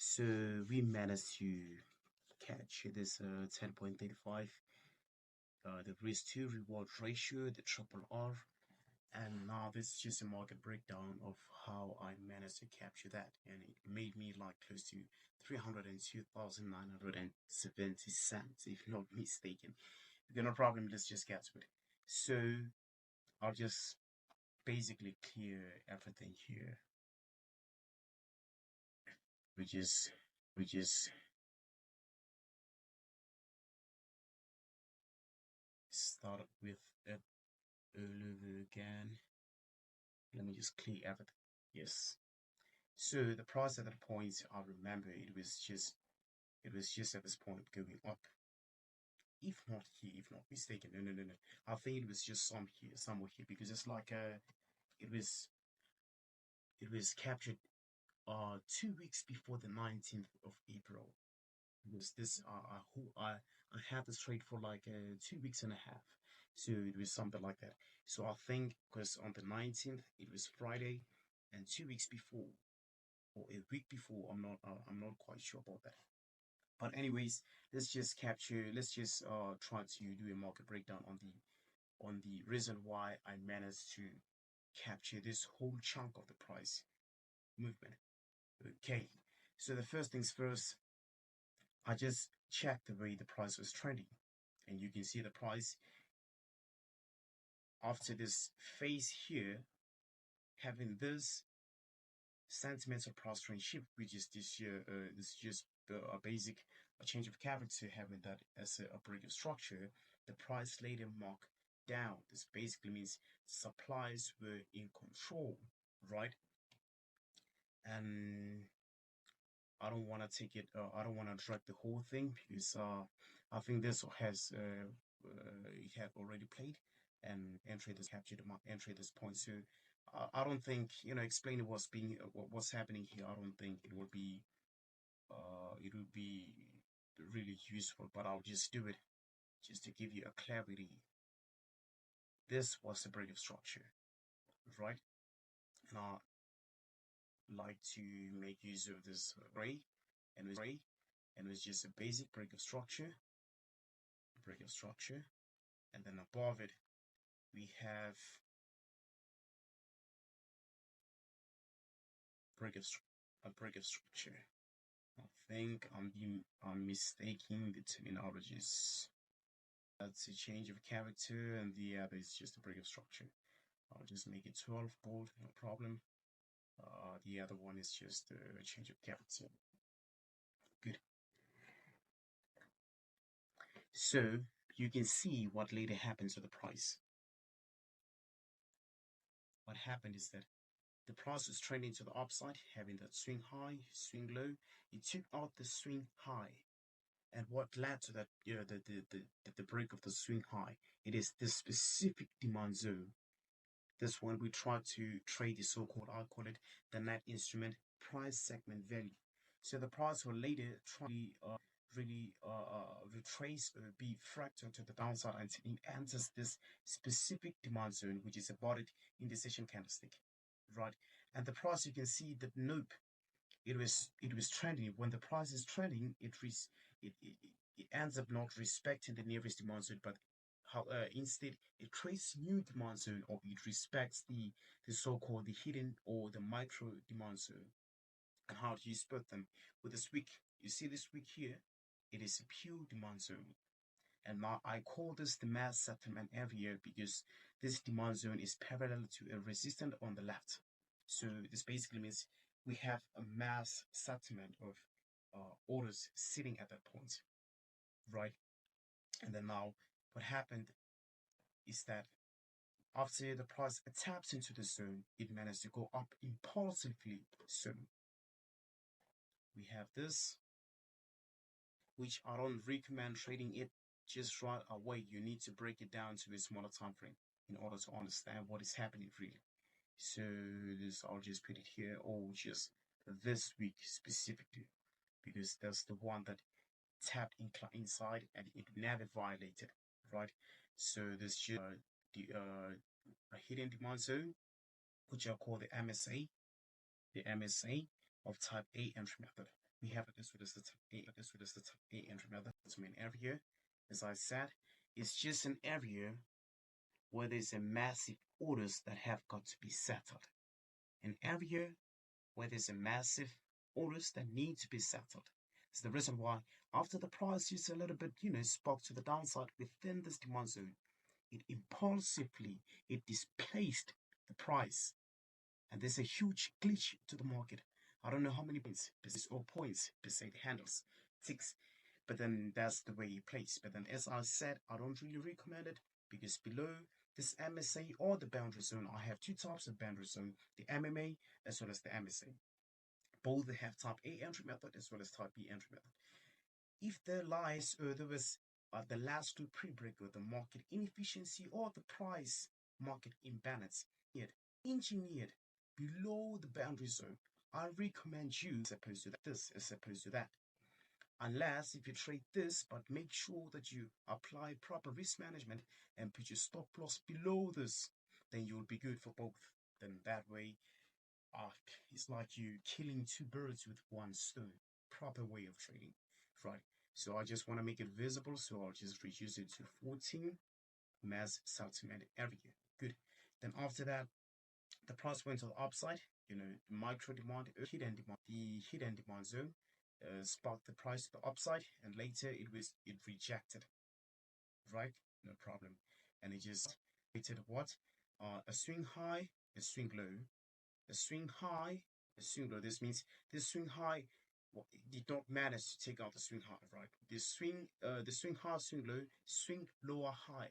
So we managed to catch this 10.35, the risk to reward ratio, the triple R, and now this is just a market breakdown of how I managed to capture that, and it made me like close to 302,970 cents, if not mistaken. Okay, no problem. Let's just get to it. So I'll just basically clear everything here. which is start with it all over again. Let me just clear everything. Yes. So the price at that point, I remember it was just at this point going up. If not here, if not mistaken, no. I think it was just somewhere here, because it's like it was captured 2 weeks before the 19th of April. Because this I had this trade for like 2 weeks and a half, so it was something like that. So I think because on the 19th it was Friday, and 2 weeks before or a week before, I'm not quite sure about that. But anyways, let's just try to do a market breakdown on the reason why I managed to capture this whole chunk of the price movement. Okay, so the first things first, I just checked the way the price was trending, and you can see the price after this phase here having this sentimental price trend shift, which is this year. This is just a basic change of character, having that as a break of structure. The price later marked down. This basically means supplies were in control, right? And I don't want to take it. I don't want to drag the whole thing, because I think this has it had already played and entry this captured entry this point. So I don't think, explaining what's happening here. I don't think it would be really useful, but I'll just do it just to give you a clarity. This was a break of structure, right? And I like to make use of this ray, and it was just a basic break of structure, and then above it we have a break of structure. I think I'm mistaking the terminologies. That's a change of character, and the other is just a break of structure. I'll just make it 12 bold, no problem. The other one is just a change of character. Good. So you can see what later happens to the price. What happened is that the price was trending to the upside, having that swing high, swing low. It took out the swing high. And what led to that, the break of the swing high, it is this specific demand zone. This one we try to trade the so-called, I'll call it the net instrument price segment value. So the price will later try to retrace or be fractal to the downside until it enters this specific demand zone, which is about it in the session candlestick, right? And the price, you can see that nope, it was trending. When the price is trending, it ends up not respecting the nearest demand zone, but instead it creates new demand zone, or it respects the so-called the hidden or the micro demand zone. And how do you spot them? With this wick, you see this wick here, it is a pure demand zone. And now I call this the mass settlement area, because this demand zone is parallel to a resistance on the left. So this basically means we have a mass settlement of orders sitting at that point, right? And then now what happened is that after the price taps into the zone, it managed to go up impulsively. So we have this, which I don't recommend trading it just right away. You need to break it down to a smaller time frame in order to understand what is happening really. So this, I'll just put it here, or just this week specifically, because that's the one that tapped inside and it never violated, right? So this just a hidden demand zone, which I call the MSA of type A entry method. we have this with the type A entry method. It's an area, as I said, it's just an area where there's a massive orders that have got to be settled. An area where there's a massive orders that need to be settled. It's the reason why after the price is a little bit, spoke to the downside within this demand zone, it impulsively it displaced the price, and there's a huge glitch to the market. I don't know how many points per se it handles ticks, but then that's the way it plays. But then, as I said, I don't really recommend it because below this MSA or the boundary zone, I have two types of boundary zone: the MMA as well as the MSA. Both have type A entry method as well as type B entry method. If there lies or there was the last two pre-break or the market inefficiency or the price market imbalance engineered below the boundary zone, I recommend you as opposed to that. Unless if you trade this, but make sure that you apply proper risk management and put your stop loss below this, then you'll be good for both. Then that way, it's like you killing two birds with one stone. Proper way of trading, right? So I just want to make it visible, so I'll just reduce it to 14 mass settlement area. Good. Then after that, the price went to the upside. Micro demand, the hidden demand zone sparked the price to the upside, and later it rejected. Right? No problem. And it just created what? A swing high, a swing low, a swing high, a swing low. This means this swing high, well, it did not manage to take out the swing high, right? The swing high, swing low, swing lower high.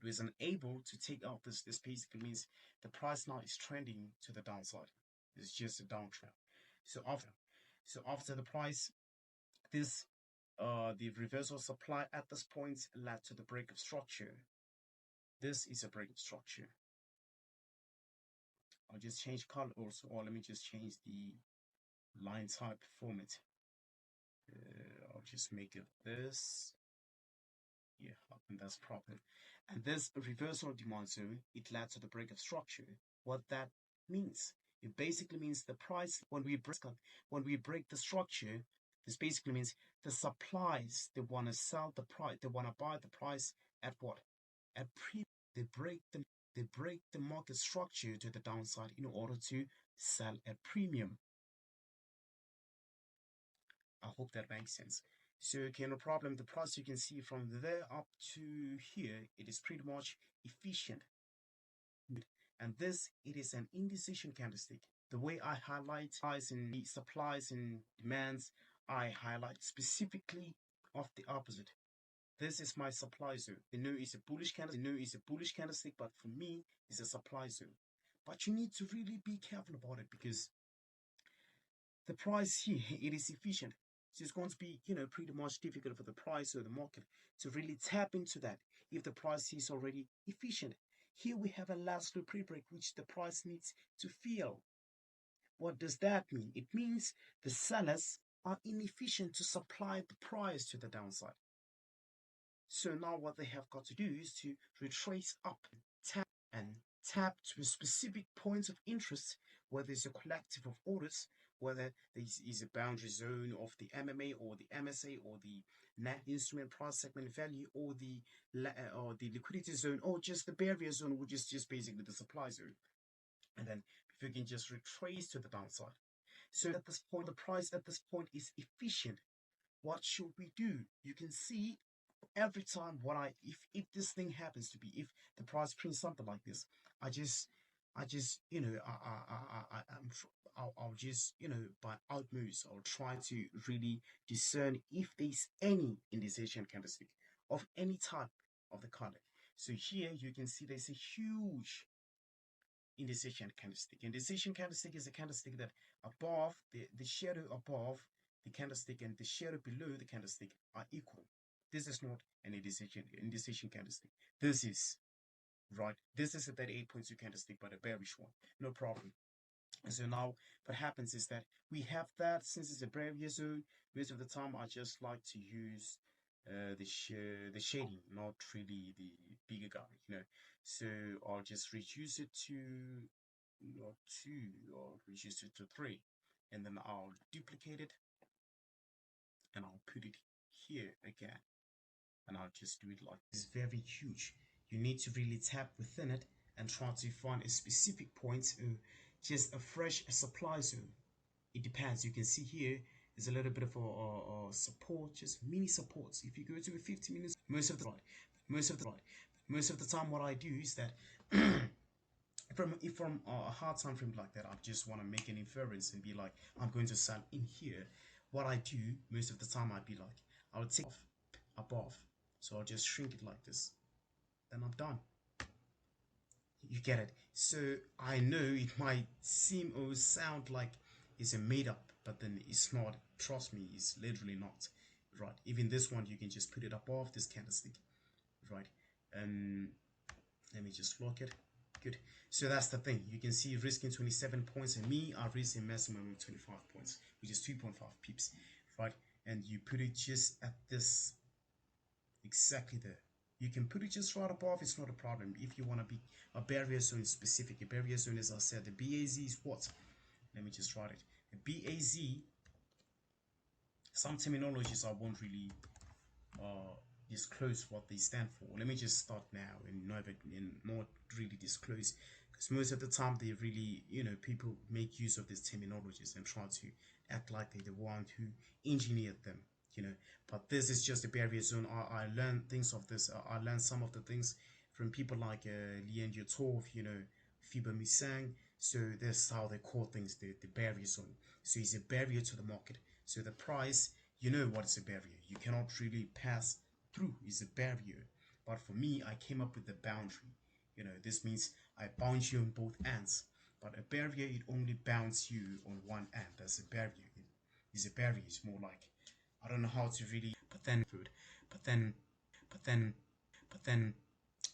It was unable to take out this. This basically means the price now is trending to the downside. It's just a downtrend. So after the price, this the reversal supply at this point led to the break of structure. This is a break of structure. I'll just change color also, or let me just change the line type format. I'll just make it this. Yeah, and that's proper. And this reversal demand zone, it led to the break of structure. What that means? It basically means the price when we break the structure. This basically means the supplies, they want to sell the price, they want to buy the price at what? At pre. They break the market structure to the downside in order to sell at premium. I hope that makes sense. So, okay, no problem. The price you can see from there up to here, it is pretty much efficient. And this, it is an indecision candlestick. The way I highlight supplies and demands, I highlight specifically of the opposite. This is my supply zone. The no is a bullish candlestick, but for me, it's a supply zone. But you need to really be careful about it because the price here, it is efficient. So it's going to be, pretty much difficult for the price or the market to really tap into that if the price is already efficient. Here we have a last low pre-break, which the price needs to fill. What does that mean? It means the sellers are inefficient to supply the price to the downside. So now what they have got to do is to retrace up, tap to specific points of interest where there's a collective of orders, whether there is a boundary zone of the MMA or the MSA or the net instrument price segment value or the liquidity zone or just the barrier zone, which is just basically the supply zone. And then if you can just retrace to the downside. So at this point, the price at this point is efficient. What should we do? You can see every time if this thing happens to be, if the price prints something like this, I'll just by utmost I'll try to really discern if there's any indecision candlestick of any type of the color. So here you can see there's a huge indecision candlestick. Indecision candlestick is a candlestick that above the shadow above the candlestick and the shadow below the candlestick are equal. This is not an indecision candlestick. This is right. This is a 38.2 candlestick, but a bearish one. No problem. And so now what happens is that we have that since it's a bearish zone. Most of the time, I just like to use the shading, not really the bigger guy. So I'll just reduce it to not 2, or reduce it to 3, and then I'll duplicate it and I'll put it here again, and I'll just do it like this. It's very huge. You need to really tap within it and try to find a specific point, just a fresh supply zone. It depends. You can see here there's a little bit of a support, just mini supports. If you go to a 50 minutes, most of the time, what I do is that if from a hard time frame like that, I just want to make an inference and be like, I'm going to sell in here. What I do most of the time, I'd be like, I'll take off above, so I'll just shrink it like this, then I'm done. You get it? So I know it might seem or sound like it's a made up, but then it's not. Trust me, it's literally not. Right? Even this one, you can just put it above this candlestick. Right? And let me just lock it. Good. So that's the thing. You can see risking 27 points, and me, I risk a maximum of 25 points, which is 2.5 pips. Right? And you put it just at this, exactly there. You can put it just right above, it's not a problem. If you want to be a barrier zone specific, a barrier zone, as I said, the BAZ is what? Let me just write it. The BAZ, some terminologies I won't really disclose what they stand for. Let me just start now and not really disclose, because most of the time they really, people make use of these terminologies and try to act like they're the one who engineered them. But this is just a barrier zone. I learned things of this. I learned some of the things from people like Lian Yutov, Fiba Misang. So that's how they call things, the barrier zone. So it's a barrier to the market. So the price, what is a barrier. You cannot really pass through. It's a barrier. But for me, I came up with the boundary. This means I bound you on both ends. But a barrier, it only bounds you on one end. That's a barrier. It's a barrier. It's more like, I don't know how to really, but then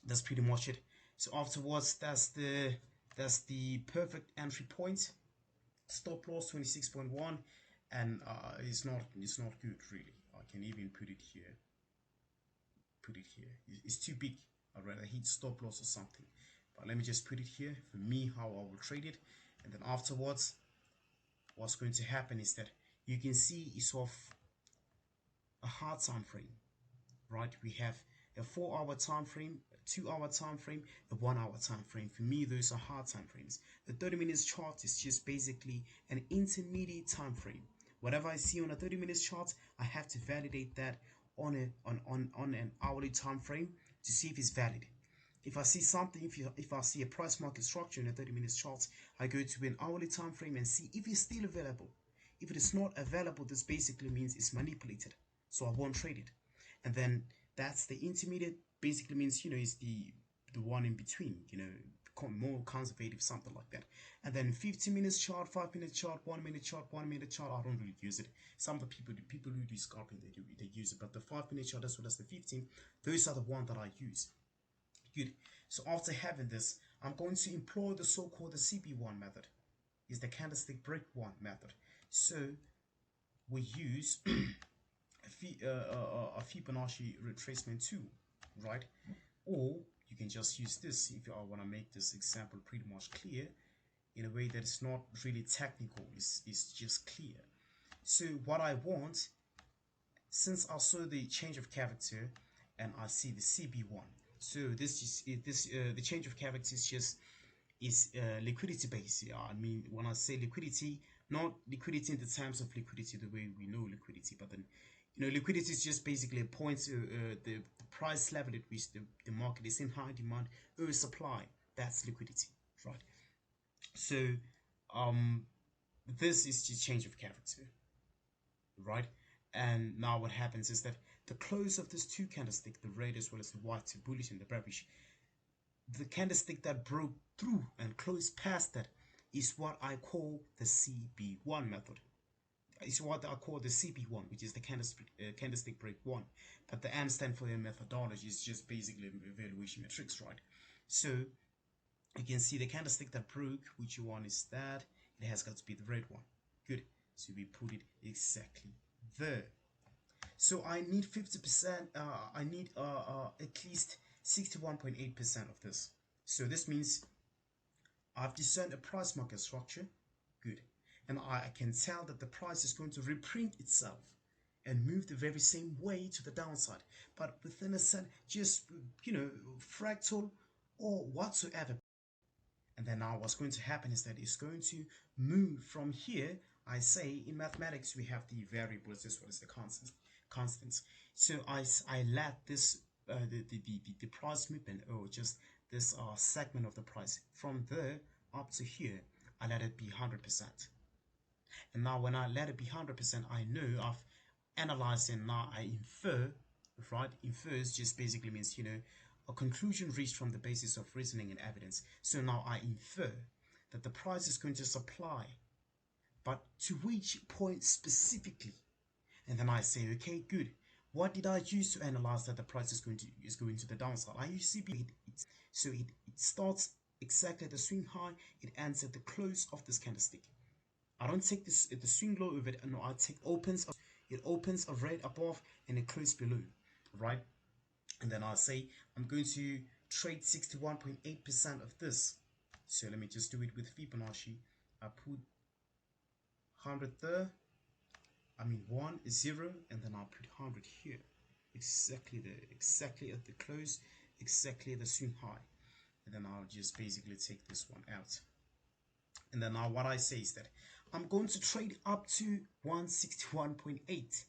that's pretty much it. So afterwards, that's the perfect entry point. Stop loss 26.1, and it's not good really. I can even put it here. It's too big. I'd rather hit stop loss or something. But let me just put it here for me, how I will trade it, and then afterwards, what's going to happen is that you can see it's of a hard time frame, right? We have a 4-hour time frame, a 2-hour time frame, a 1-hour time frame. For me, those are hard time frames. The 30 minutes chart is just basically an intermediate time frame. Whatever I see on a 30 minutes chart, I have to validate that on an hourly time frame to see if it's valid. If I see something, if I see a price market structure in a 30 minutes chart, I go to an hourly time frame and see if it's still available. If it is not available, this basically means it's manipulated, so I won't trade it. And then that's the intermediate, basically means, is the one in between, more conservative, something like that. And then 15 minutes chart, 5 minute chart, 1 minute chart, 1 minute chart, I don't really use it. Some of the people who do scalping, they use it, but the 5 minute chart as well as the 15, those are the ones that I use. Good. So after having this, I'm going to employ the so-called the CB1 method. Is the candlestick break 1 method. So we use a Fibonacci retracement tool, right? Or you can just use this if I want to make this example pretty much clear in a way that it's not really technical, it's just clear. So what I want, since I saw the change of character and I see the CB1, so the change of character is liquidity based. I mean, when I say liquidity, not liquidity in the terms of liquidity the way we know liquidity, but then liquidity is just basically a point the price level at which the market is in high demand or supply. That's liquidity, right? So this is the change of character, right? And now what happens is that the close of these two candlesticks, the red as well as the white, the bullish and the bearish, the candlestick that broke through and closed past that is what I call the CB1 method. It's what I call the CB1, which is the candlestick break 1. But the M stand for the methodology is just basically valuation metrics, right? So you can see the candlestick that broke, which one is that? It has got to be the red one. Good. So we put it exactly there. So I need 50%, I need at least 61.8% of this. So this means I've discerned a price market structure. Good. And I can tell that the price is going to reprint itself and move the very same way to the downside, but within a set, just, fractal or whatsoever. And then now what's going to happen is that it's going to move from here. I say in mathematics we have the variables. This one is the constants. So I let this the price movement, or just this segment of the price from there up to here, I let it be 100%. And now when I let it be 100%, I know I've analyzed, and now I infer, right? Infers just basically means, a conclusion reached from the basis of reasoning and evidence. So now I infer that the price is going to supply, but to which point specifically? And then I say, okay, good. What did I use to analyze that the price is going to the downside? I use CP. So it starts exactly at the swing high. It ends at the close of this candlestick. I don't take this the swing low of it. No, I take it opens a red above and it closes below, right? And then I'll say I'm going to trade 61.8% of this. So let me just do it with Fibonacci. I put 100 there. I mean 1 is 0, and then I'll put 100 here. Exactly at the close, exactly at the swing high. And then I'll just basically take this one out. And then now what I say is that I'm going to trade up to 161.8.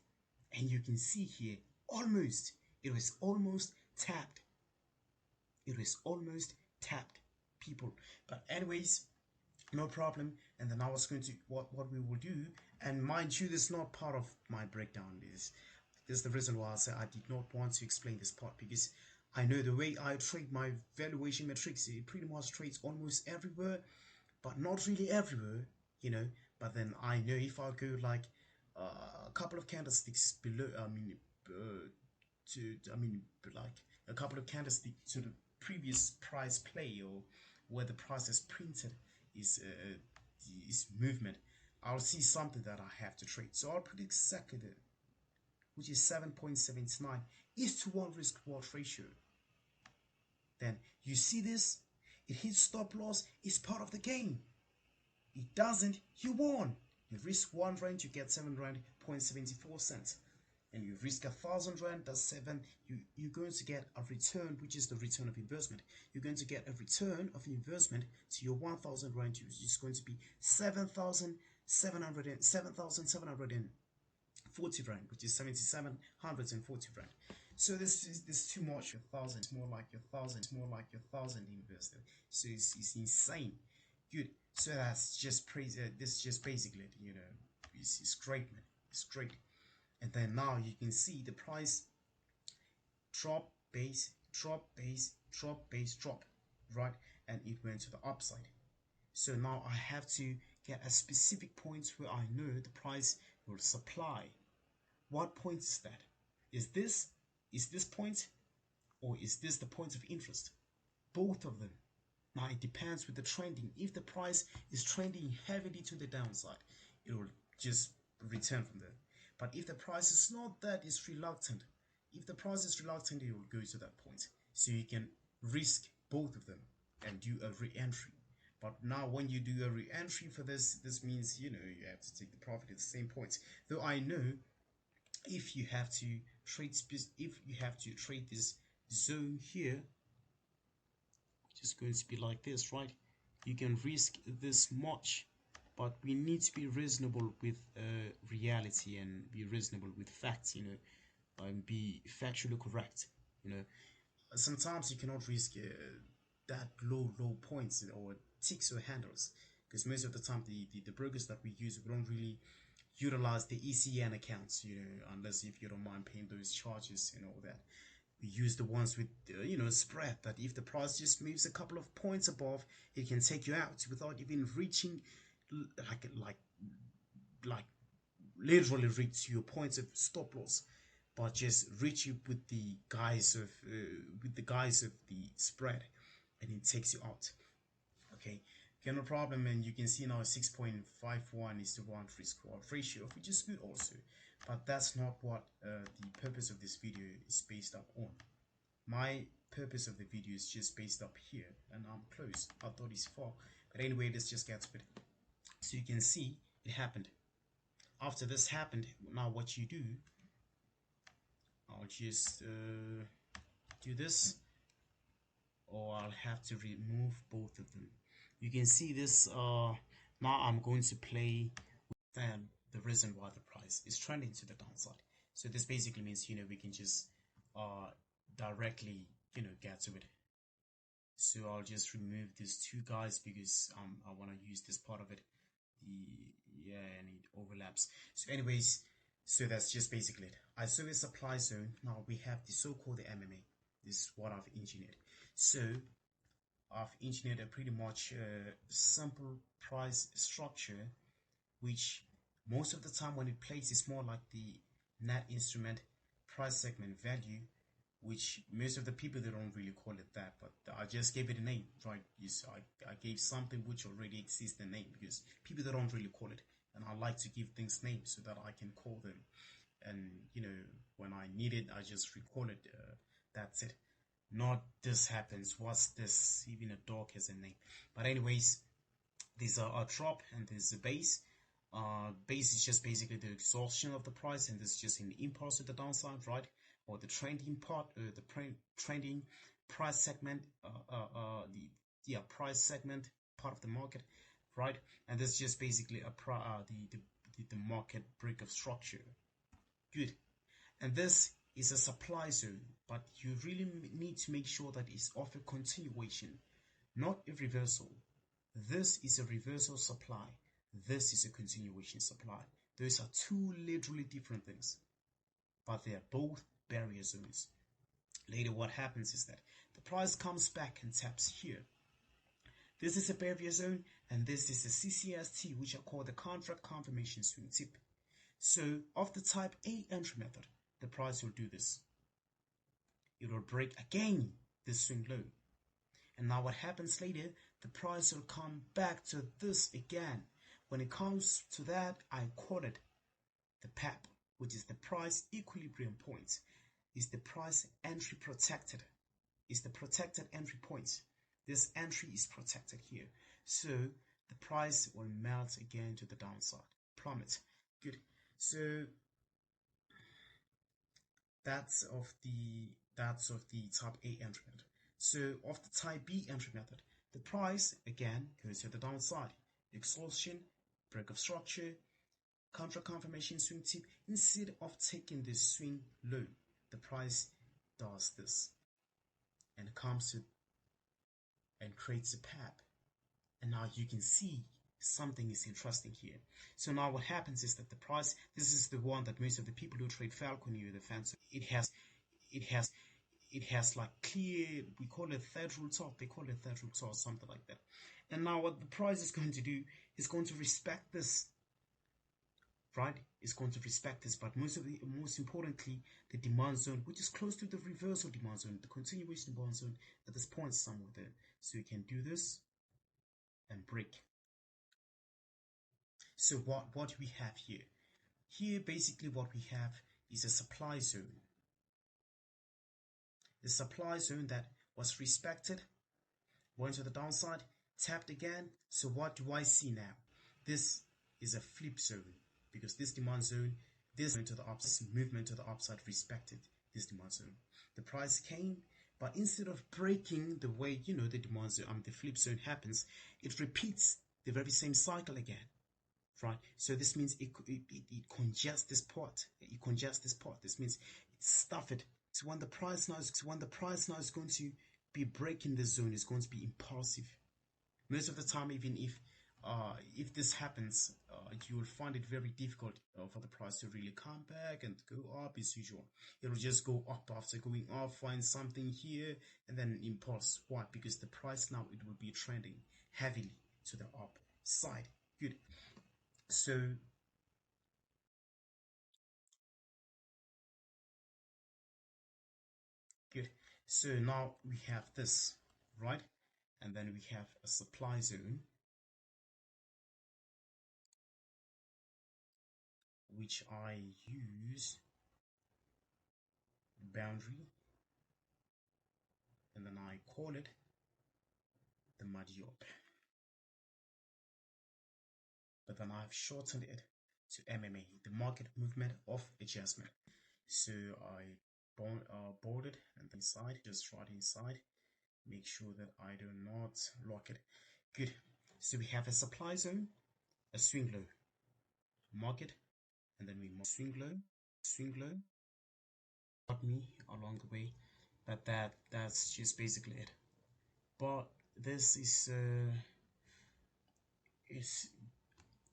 And you can see here, it was almost tapped. It was almost tapped, people. But anyways, no problem. And then I was going to, what we will do, and mind you, this is not part of my breakdown. This is the reason why I said I did not want to explain this part, because I know the way I trade my valuation metrics, it pretty much trades almost everywhere, but not really everywhere, But then I know if I go like a couple of candlesticks below, like a couple of candlesticks to the previous price play, or where the price is printed is movement, I'll see something that I have to trade. So I'll put exactly there, which is 7.79 is to 1 risk reward ratio. Then you see this, it hits stop loss, it's part of the game. It doesn't, you won. You risk 1 rand, you get 7 rand 0.74 cents. And you risk 1,000 rand, that's 7. You're going to get a return, which is the return of investment. You're going to get a return of investment to your 1,000 rand, which is going to be 7,740 rand, which is 7,740 rand. So this is too much. 1,000, it's more like 1,000. It's more like 1,000 invested. So it's insane. Good. So that's just crazy. This is just basically, it's great, man. It's great. And then now you can see the price drop, base, drop, base, drop, base, drop, right? And it went to the upside. So now I have to get a specific point where I know the price will supply. What point is that? Is this point, or is this the point of interest? Both of them. Now it depends with the trending. If the price is trending heavily to the downside, it will just return from there. But if the price is not that, it's reluctant. If the price is reluctant, it will go to that point. So you can risk both of them and do a re-entry. But now when you do a re-entry for this means, you have to take the profit at the same point. Though I know if you have to trade this zone here, which is going to be like this, right? You can risk this much, but we need to be reasonable with reality and be reasonable with facts, and be factually correct. Sometimes you cannot risk that low points or ticks or handles, because most of the time the brokers that we use, we don't really utilize the ECN accounts, unless if you don't mind paying those charges and all that. We use the ones with spread, that if the price just moves a couple of points above, it can take you out without even reaching like literally reach your points of stop loss, but just reach you with the guise of the spread, and it takes you out. Okay, no problem. And you can see now 6.51 is to 1 risk reward ratio, which is good also. But that's not what the purpose of this video is based up on. My purpose of the video is just based up here, and I'm close. I thought it's far, but anyway, let's just get to it. So you can see it happened. After this happened, now what you do, I'll just do this, or I'll have to remove both of them. You can see this. Now I'm going to play with the reason why the price is trending to the downside. So this basically means, we can just directly, get to it. So I'll just remove these two guys because I want to use this part of it. And it overlaps. So anyways, so that's just basically it. I saw a supply zone. Now we have the so-called MMA. This is what I've engineered. So I've engineered a pretty much simple price structure, which most of the time when it plays is more like the net instrument price segment value, which most of the people, they don't really call it that, but I just gave it a name, right? I gave something which already exists a name, because people, they don't really call it, and I like to give things names so that I can call them, and when I need it, I just recall it. That's it. Not this happens, what's this, even a dog has a name. But anyways, these are a drop and there's a base. Base is just basically the exhaustion of the price, and this is just an impulse to the downside, right? Or the trending part, the trending price segment, price segment part of the market, right? And this is just basically the market break of structure. Good. And this is a supply zone, but you really need to make sure that it's of a continuation, not a reversal. This is a reversal supply. This is a continuation supply. Those are two literally different things, but they are both barrier zones. Later, what happens is that the price comes back and taps here. This is a barrier zone, and this is a CCST, which are called the contract confirmation swing tip. So, of the type A entry method, the price will do this. It will break again this swing low. And now what happens later, the price will come back to this again. When it comes to that, I call it the PEP, which is the price equilibrium point. Is the price entry protected? Is the protected entry point? This entry is protected here. So the price will melt again to the downside. Plummet. Good. So that's of the type A entry method. So of the type B entry method, the price again goes to the downside. Exhaustion, break of structure, contract confirmation swing tip. Instead of taking the swing low, the price does this and comes to and creates a PEP. And now you can see something is interesting here. So now what happens is that the price, this is the one that most of the people who trade Falcon use the fancy. It has like clear, we call it third rule top, they call it third rule top, something like that. And now what the price is going to do is going to respect this, right? It's going to respect this, but most importantly, the demand zone, which is close to the reversal demand zone, the continuation demand zone at this point somewhere there. So you can do this and break. So what we have here? Here basically what we have is a supply zone. The supply zone that was respected, went to the downside, tapped again. So what do I see now? This is a flip zone, because this demand zone, this movement to the upside respected this demand zone. The price came, but instead of breaking the way the demand zone, the flip zone happens, it repeats the very same cycle again. Right, so this means it congests this part. It congests this part. This means it's stuffed. So when the price now is going to be breaking the zone, it's going to be impulsive. Most of the time, even if this happens, you will find it very difficult for the price to really come back and go up as usual. It will just go up after going up, find something here, and then impulse. Why? Because the price now, it will be trending heavily to the upside. Good. So good. So now we have this, right? And then we have a supply zone, which I use boundary, and then I call it the Madiop. But then I've shortened it to MMA, the market movement of adjustment. So I boarded, and inside, just right inside, make sure that I do not lock it. Good. So we have a supply zone, a swing low, market, and then we swing low, got me along the way, but that's just basically it. But this is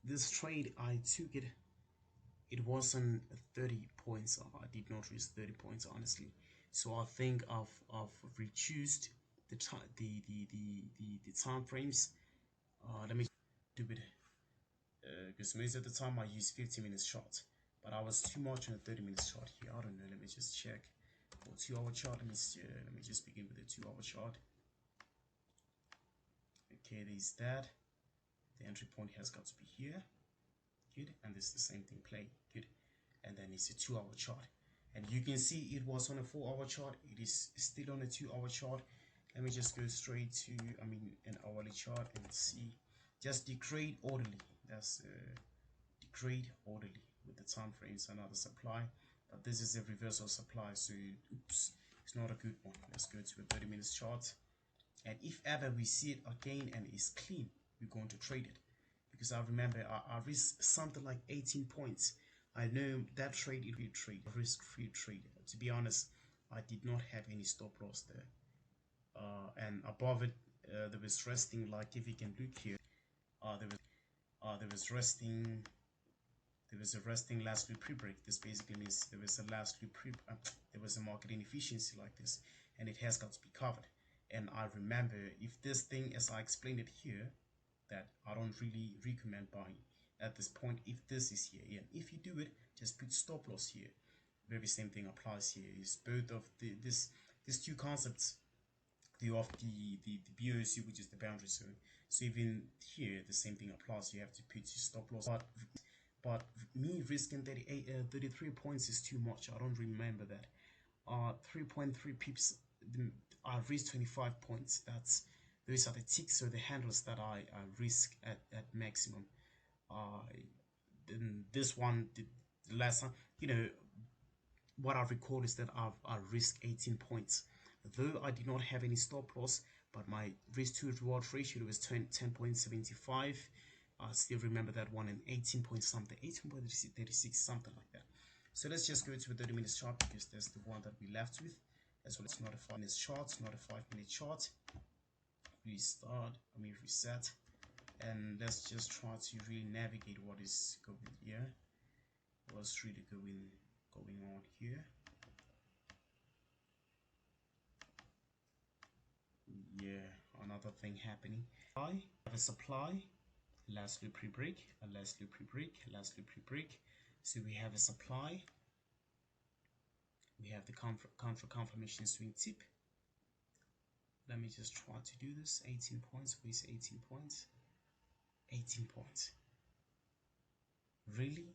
this trade I took it. It wasn't 30 points. I did not reach 30 points honestly. So I think I've reduced the time the time frames. Let me do it because most of the time I use 15 minutes short, but I was too much on a 30 minutes short here. I don't know. Let me just check for 2-hour chart. Let me just begin with the 2-hour chart. Okay, there's that. The entry point has got to be here. Good, and this is the same thing play. Good, and then it's a 2-hour chart, and you can see it was on a 4-hour chart. It is still on a 2-hour chart. Let me just go straight to an hourly chart and see. Just degrade orderly. That's degrade orderly with the time frames and other supply. But this is a reversal supply, so oops, it's not a good one. Let's go to a 30 minutes chart, and if ever we see it again and it's clean, we're going to trade it. Because I remember I risked something like 18 points. I know that trade it will trade, risk-free trade. To be honest, I did not have any stop loss there. And above it, there was resting. Like if you can look here, there was resting. There was a resting last loop pre-break. This basically means there was a last loop there was a market inefficiency like this, and it has got to be covered. And I remember if this thing, as I explained it here, that I don't really recommend buying at this point. If this is here, yeah, if you do it, just put stop loss here. Very same thing applies here. Is both of these two concepts, the BOC, which is the boundary zone. So even here, the same thing applies. You have to put your stop loss. But me risking 33 points is too much. I don't remember that. 3.3 pips. I risked 25 points. Those are the ticks or the handles that I risk at maximum. Then this one, the last time, what I recall is that I risked 18 points. Though I did not have any stop loss, but my risk to reward ratio was 10.75. I still remember that one, and 18 point something, 18.36, something like that. So let's just go to a 30 minutes chart because that's the one that we left with. As well, it's not a 5 minute chart, not a 5-minute chart. Reset, and let's just try to really navigate what is going here. What's really going on here? Yeah, another thing happening. I have a supply, last loop pre-break, a last loop pre-break, last loop pre-break. So we have a supply. We have the counter confirmation swing tip. Let me just try to do this. 18 points. Where's 18 points? 18 points. Really?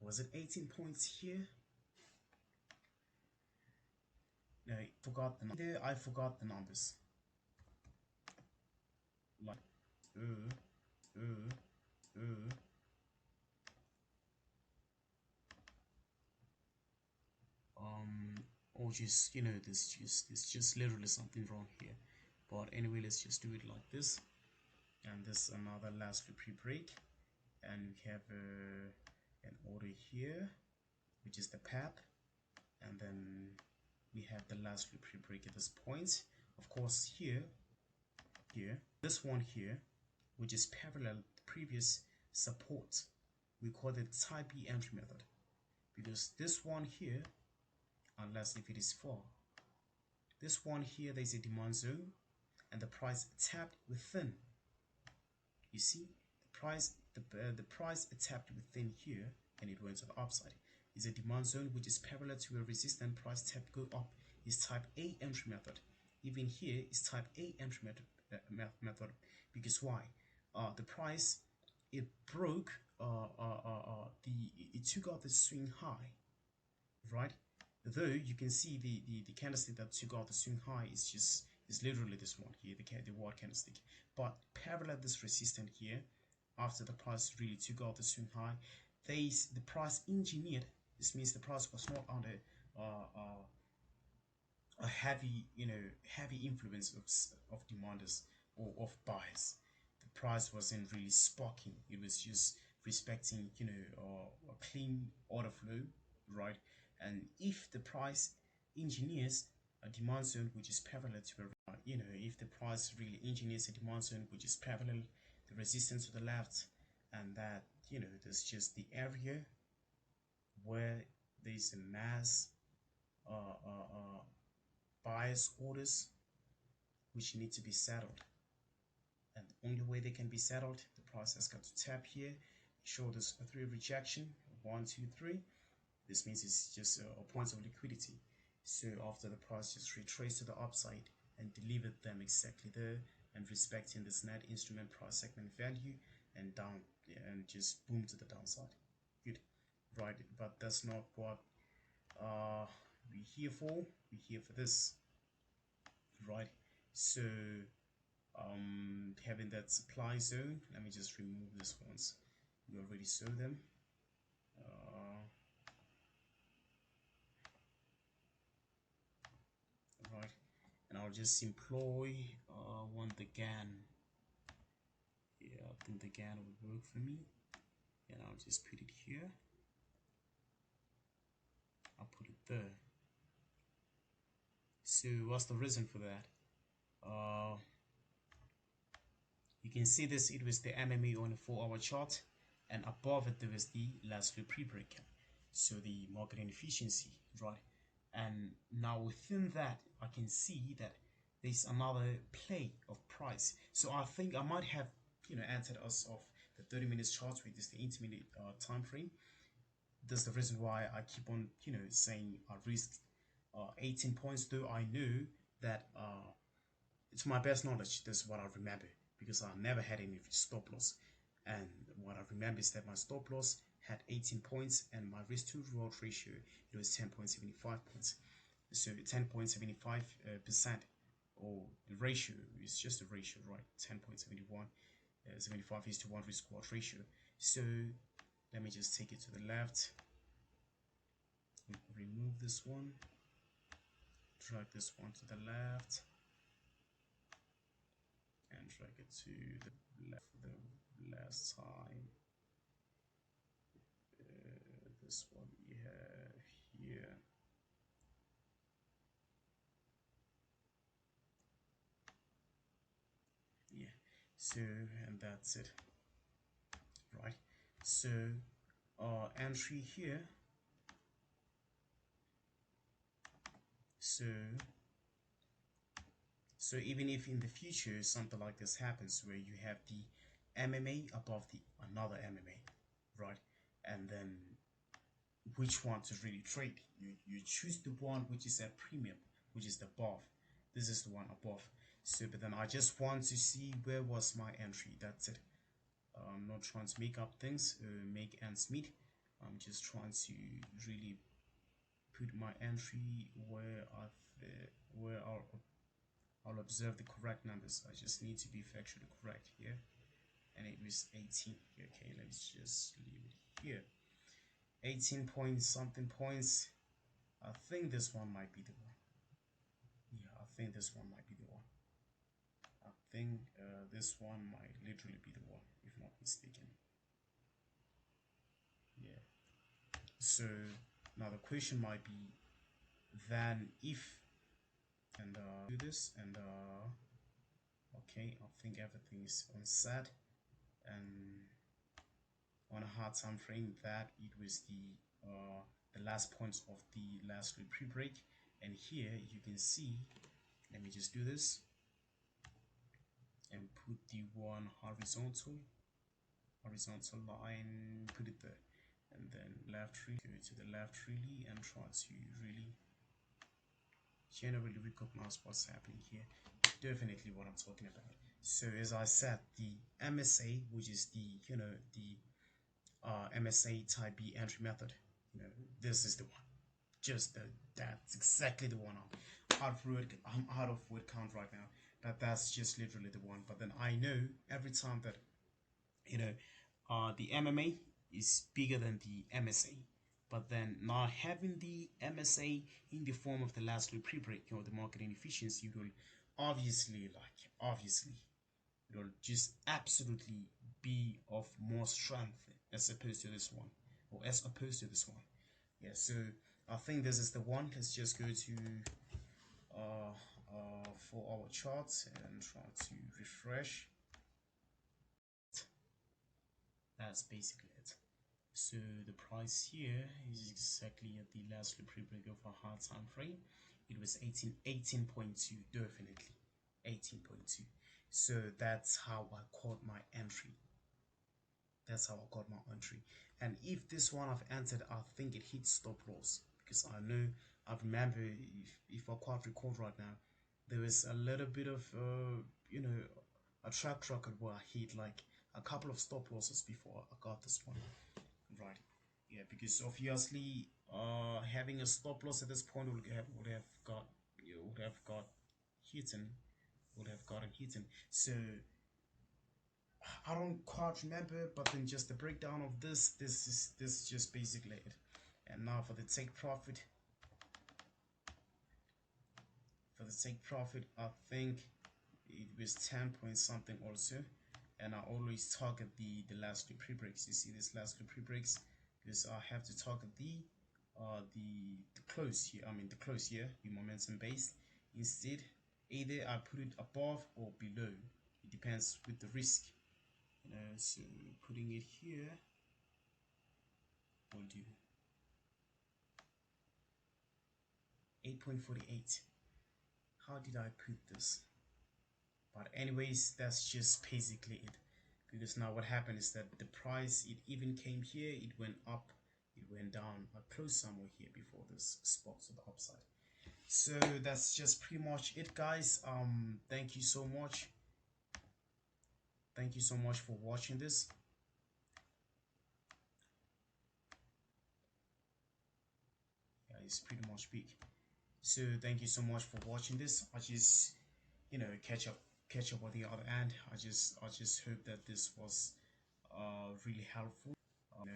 Was it 18 points here? No, I forgot the number. I forgot the numbers. Like, or just there's just literally something wrong here. But anyway, let's just do it like this. And this another last pre-break, and we have an order here, which is the path, and then we have the last pre-break at this point. Of course, here, this one here, which is parallel to the previous support, we call it type E entry method, because this one here, unless if it is 4, this one here, there's a demand zone, and the price tapped within. You see, the price tapped within here, and it went to the upside. Is a demand zone which is parallel to a resistance. Price tap go up is type A entry method. Even here is type A entry method because why? The price, it broke it took out the swing high, right? Though you can see the candlestick that took out the swing high is literally this one here, the wide candlestick. But parallel this resistance here, after the price really took out the swing high, the price engineered. This means the price was not on a heavy, heavy influence of demanders or of buyers. The price wasn't really sparking. It was just respecting, a clean order flow, right? And if the price engineers a demand zone which is parallel to if the price really engineers a demand zone which is parallel, the resistance to the left, and that, there's just the area where there's a mass uh, uh, uh, buyers orders which need to be settled, and the only way they can be settled, the price has got to tap here, show this a three rejection, 1 2 3. This means it's just a point of liquidity. So after the price just retraced to the upside and delivered them exactly there, and respecting this net instrument price segment value, and down, and just boom to the downside. Good, right? But that's not what we're here for. We're here for this, right? So having that supply zone, let me just remove this ones. We already saw them. Right, and I'll just employ one the GAN. Yeah, I think the GAN would work for me, and I'll just put it here. I'll put it there. So what's the reason for that? You can see this, it was the MMA on a 4-hour chart, and above it there was the last low pre-break, so the market inefficiency, right? And now within that I can see that there's another play of price. So I think I might have entered us off the 30 minutes chart, which is the intermediate time frame. That's the reason why I keep on saying I risked 18 points, though I knew that it's my best knowledge. This is what I remember, because I never had any stop loss, and what I remember is that my stop loss had 18 points and my risk to reward ratio, it was 10.75 points. So 10.75%, or the ratio is just a ratio, right? 10.71 75:1 risk reward ratio. So let me just take it to the left, remove this one, drag this one to the left, and drag it to the left for the last time. This one we have here. Yeah, so, and that's it, right? So entry here. So even if in the future something like this happens, where you have the MMA above the another MMA, right? And then which one to really trade? You choose the one which is at premium, which is the above. This is the one above. So, but then I just want to see where was my entry. That's it. I'm not trying to make up things, make ends meet. I'm just trying to really put my entry where I'll observe the correct numbers. I just need to be factually correct here, and it was 18. Okay, let's just leave it here. 18 point something points. I think this one might be the one. Yeah, I think this one might be the one. I think this one might literally be the one, if not mistaken. Yeah. So now the question might be, then if, and do this, and okay, I think everything is on set, and on a hard time frame, that it was the last points of the last pre-break. And here you can see, let me just do this and put the one horizontal line, put it there, and then left really, go to the left really, and try to really generally recognize what's happening here. Definitely what I'm talking about. So as I said, the MSA, which is the MSA type B entry method, this is the one. Just that's exactly the one. I'm out of word count right now, but that's just literally the one. But then I know every time that the MMA is bigger than the MSA, But then now having the MSA in the form of the last loop pre-break, the market inefficiency will obviously it will just absolutely be of more strength as opposed to this one, or as opposed to this one. Yeah, so I think this is the one. Let's just go to for our charts and try to refresh. That's basically it. So the price here is exactly at the last pre-break of a hard time frame. It was 18.2, definitely 18.2. So that's how I caught my entry. That's how I got my entry. And if this one I've entered, I think it hits stop loss, because I know, I remember, if I quite recall right now, there was a little bit of a track record where I hit like a couple of stop losses before I got this one right. Yeah, because obviously having a stop loss at this point would have got you would have got hidden would have gotten hidden. So I don't quite remember, but then just the breakdown of this is just basically it. And now for the take profit, I think it was 10 point something also. And I always target the last two pre-breaks. You see this last two pre-breaks, because I have to target the close here. I mean the close here, the momentum based. Instead, either I put it above or below. It depends with the risk. So putting it here will do 8.48. How did I put this? But anyways, that's just basically it. Because now what happened is that the price, it even came here, it went up, it went down. I closed somewhere here before this spot to the upside. So that's just pretty much it, guys. Thank you so much. Thank you so much for watching this. Yeah, it's pretty much big. So thank you so much for watching this. I just catch up on the other end. I just hope that this was really helpful on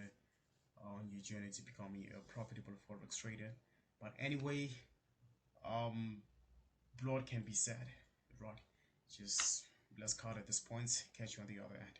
your journey to becoming a profitable forex trader. But anyway, blood can be said, right? Just let's cut at this point. Catch you on the other end.